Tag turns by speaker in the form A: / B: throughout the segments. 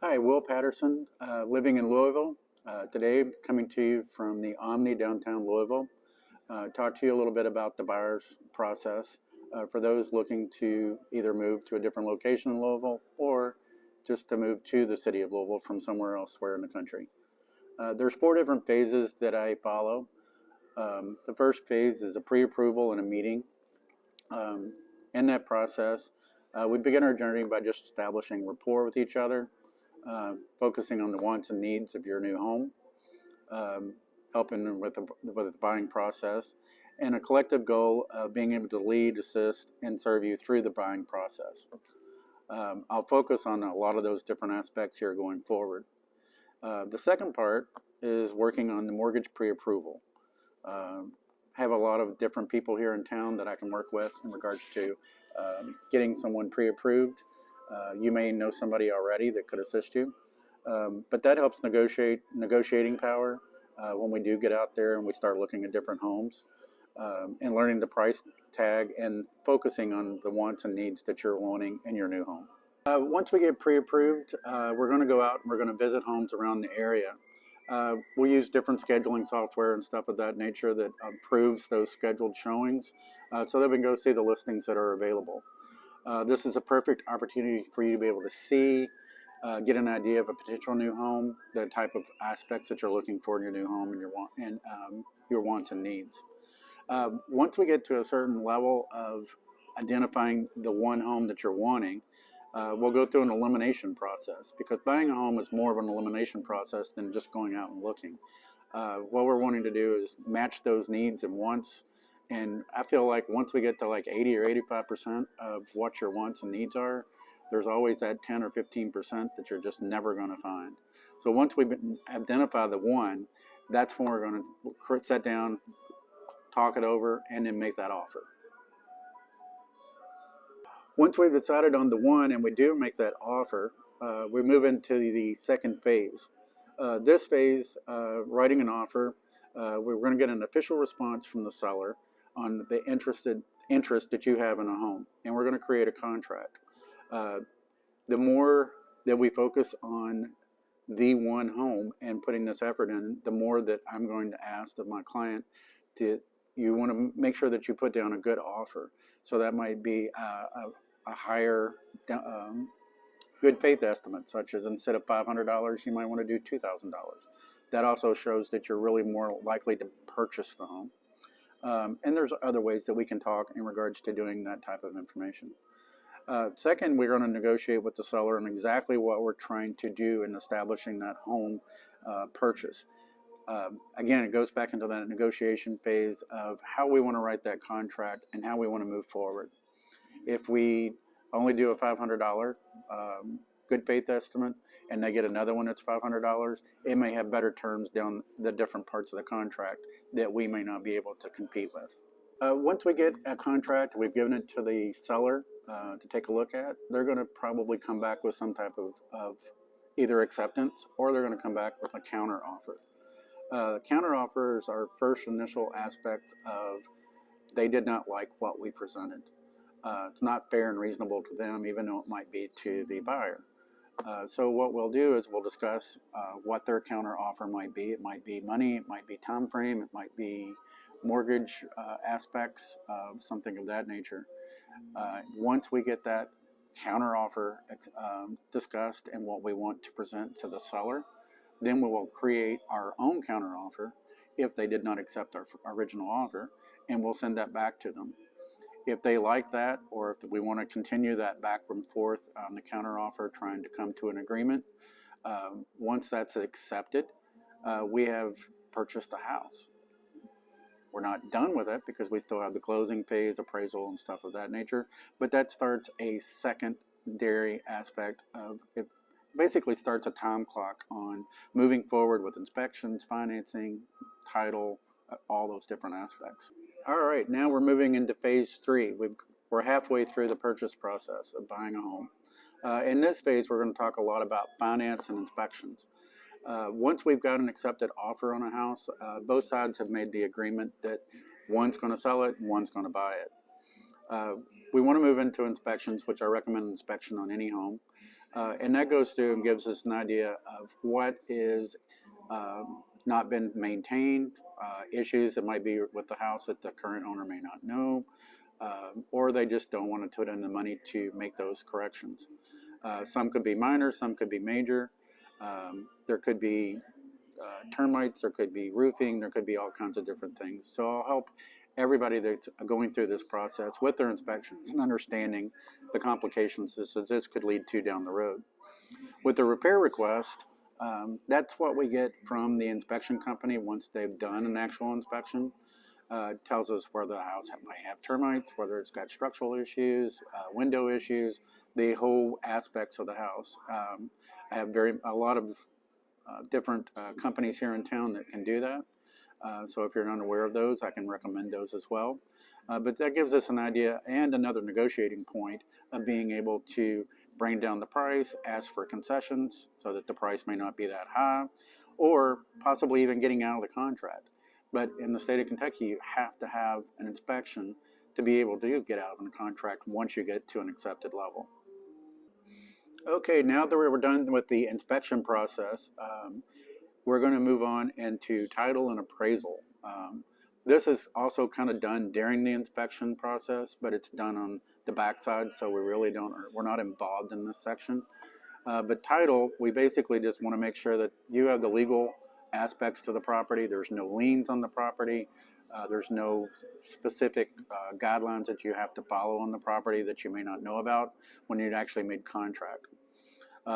A: Hi, Will Patterson, living in Louisville. Today, coming to you from the Omni downtown Louisville. Talk to you a little bit about the buyer's process for those looking to either move to a different location in Louisville or just to move to the city of Louisville from somewhere elsewhere in the country. There's 4 different phases that I follow. The first phase is a pre-approval and a meeting. In that process, we begin our journey by just establishing rapport with each other, focusing on the wants and needs of your new home, helping with the buying process, and a collective goal of being able to lead, assist, and serve you through the buying process. I'll focus on a lot of those different aspects here going forward. The second part is working on the mortgage pre-approval. Have a lot of different people here in town that I can work with in regards to getting someone pre-approved. You may know somebody already that could assist you, but that helps negotiating power when we do get out there and we start looking at different homes and learning the price tag and focusing on the wants and needs that you're wanting in your new home. Once we get pre-approved, we're going to go out and we're going to visit homes around the area. We use different scheduling software and stuff of that nature that approves those scheduled showings so that we can go see the listings that are available. This is a perfect opportunity for you to be able to see, get an idea of a potential new home, the type of aspects that you're looking for in your new home and your wants and needs. Once we get to a certain level of identifying the one home that you're wanting, we'll go through an elimination process, because buying a home is more of an elimination process than just going out and looking. What we're wanting to do is match those needs and wants, and I feel like once we get to like 80 or 85% of what your wants and needs are, there's always that 10 or 15% that you're just never going to find. So once we identify the one, that's when we're going to sit down, talk it over, and then make that offer. Once we've decided on the one and we do make that offer, we move into the second phase. This phase, writing an offer, we're going to get an official response from the seller on the interest that you have in a home, and we're going to create a contract. The more that we focus on the one home and putting this effort in, the more that I'm going to ask of my client you want to make sure that you put down a good offer. So that might be a higher good faith estimate, such as instead of $500, you might want to do $2,000. That also shows that you're really more likely to purchase the home. And there's other ways that we can talk in regards to doing that type of information. Second, we're going to negotiate with the seller on exactly what we're trying to do in establishing that home purchase. Again, it goes back into that negotiation phase of how we want to write that contract and how we want to move forward. If we only do a $500 good faith estimate and they get another one that's $500, it may have better terms down the different parts of the contract that we may not be able to compete with. Once we get a contract, we've given it to the seller to take a look at, they're going to probably come back with some type of either acceptance, or they're going to come back with a counter offer. Counter offer is our first initial aspect of they did not like what we presented. It's not fair and reasonable to them, even though it might be to the buyer. So what we'll do is we'll discuss what their counter offer might be. It might be money, it might be time frame, it might be mortgage aspects, something of that nature. Once we get that counter offer discussed and what we want to present to the seller, then we will create our own counter offer if they did not accept our original offer, and we'll send that back to them. If they like that, or if we want to continue that back and forth on the counter offer, trying to come to an agreement, once that's accepted, we have purchased a house. We're not done with it because we still have the closing phase, appraisal, and stuff of that nature, but that starts a secondary aspect of it. Basically starts a time clock on moving forward with inspections, financing, title, all those different aspects. All right, now we're moving into phase 3. We're halfway through the purchase process of buying a home. In this phase, we're going to talk a lot about finance and inspections. Once we've got an accepted offer on a house, both sides have made the agreement that one's going to sell it and one's going to buy it. We want to move into inspections, which I recommend inspection on any home. And that goes through and gives us an idea of what is not been maintained, issues that might be with the house that the current owner may not know, or they just don't want to put in the money to make those corrections. Some could be minor, some could be major. There could be termites, there could be roofing, there could be all kinds of different things. So I'll help everybody that's going through this process with their inspections and understanding the complications that this could lead to down the road. With the repair request, that's what we get from the inspection company once they've done an actual inspection. It tells us where the house might have termites, whether it's got structural issues, window issues, the whole aspects of the house. I have a lot of different companies here in town that can do that. So if you're unaware of those, I can recommend those as well. But that gives us an idea and another negotiating point of being able to bring down the price, ask for concessions so that the price may not be that high, or possibly even getting out of the contract. But in the state of Kentucky, you have to have an inspection to be able to get out of a contract once you get to an accepted level. Okay, now that we're done with the inspection process, we're going to move on into title and appraisal. This is also kind of done during the inspection process, but it's done on the backside, so we're not involved in this section. But title, we basically just want to make sure that you have the legal aspects to the property. There's no liens on the property. There's no specific guidelines that you have to follow on the property that you may not know about when you actually made contract.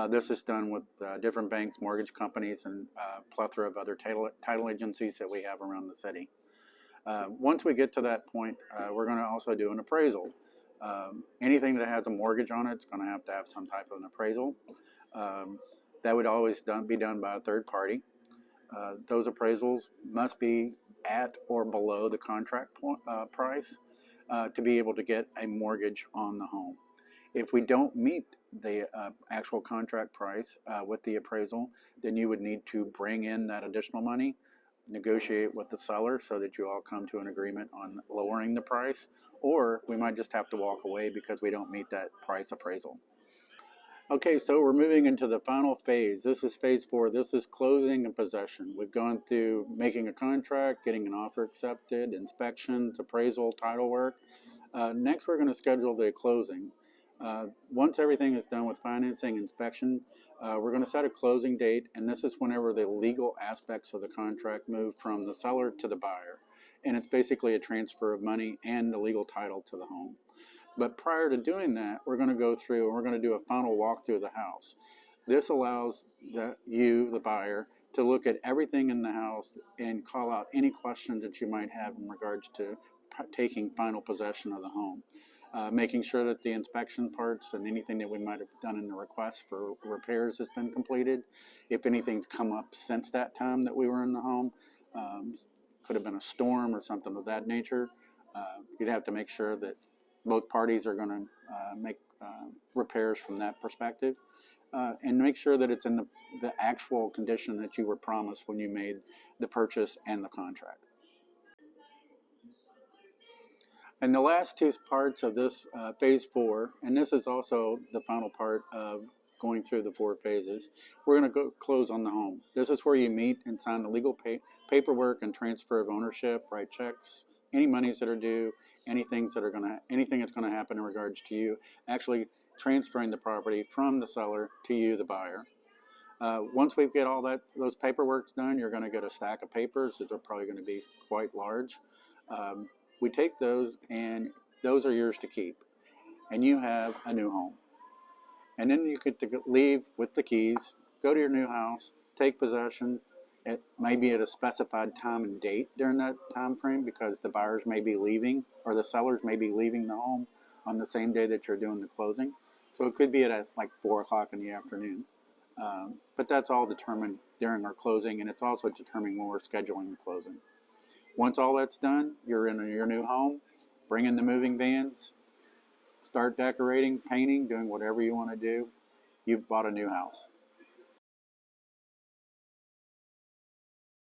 A: This is done with different banks, mortgage companies, and a plethora of other title agencies that we have around the city. Once we get to that point, we're going to also do an appraisal. Anything that has a mortgage on it is going to have some type of an appraisal. That would always be done by a third party. Those appraisals must be at or below the contract price to be able to get a mortgage on the home. If we don't meet the actual contract price with the appraisal, then you would need to bring in that additional money, negotiate with the seller so that you all come to an agreement on lowering the price, or we might just have to walk away because we don't meet that price appraisal. Okay, so we're moving into the final phase. This is phase 4. This is closing and possession. We've gone through making a contract, getting an offer accepted, inspections, appraisal, title work. Next, we're going to schedule the closing. Once everything is done with financing, inspection, we're going to set a closing date, and this is whenever the legal aspects of the contract move from the seller to the buyer. And it's basically a transfer of money and the legal title to the home. But prior to doing that, we're going to go through and we're going to do a final walkthrough of the house. This allows the buyer, to look at everything in the house and call out any questions that you might have in regards to taking final possession of the home. Making sure that the inspection parts and anything that we might have done in the request for repairs has been completed. If anything's come up since that time that we were in the home, could have been a storm or something of that nature, you'd have to make sure that both parties are going to make repairs from that perspective, and make sure that it's in the actual condition that you were promised when you made the purchase and the contract. And the last two parts of this phase 4, and this is also the final part of going through the 4 phases, we're going to go close on the home. This is where you meet and sign the legal paperwork and transfer of ownership, write checks, any monies that are due, anything that's going to happen in regards to you actually transferring the property from the seller to you, the buyer. Once we get all those paperwork done, you're going to get a stack of papers that are probably going to be quite large. We take those, and those are yours to keep, and you have a new home. And then you get to leave with the keys, go to your new house, take possession. It may be at a specified time and date during that time frame, because the buyers may be leaving or the sellers may be leaving the home on the same day that you're doing the closing. So it could be at like 4 o'clock in the afternoon. But that's all determined during our closing, and it's also determining when we're scheduling the closing. Once all that's done, you're in your new home, bring in the moving vans, start decorating, painting, doing whatever you want to do. You've bought a new house.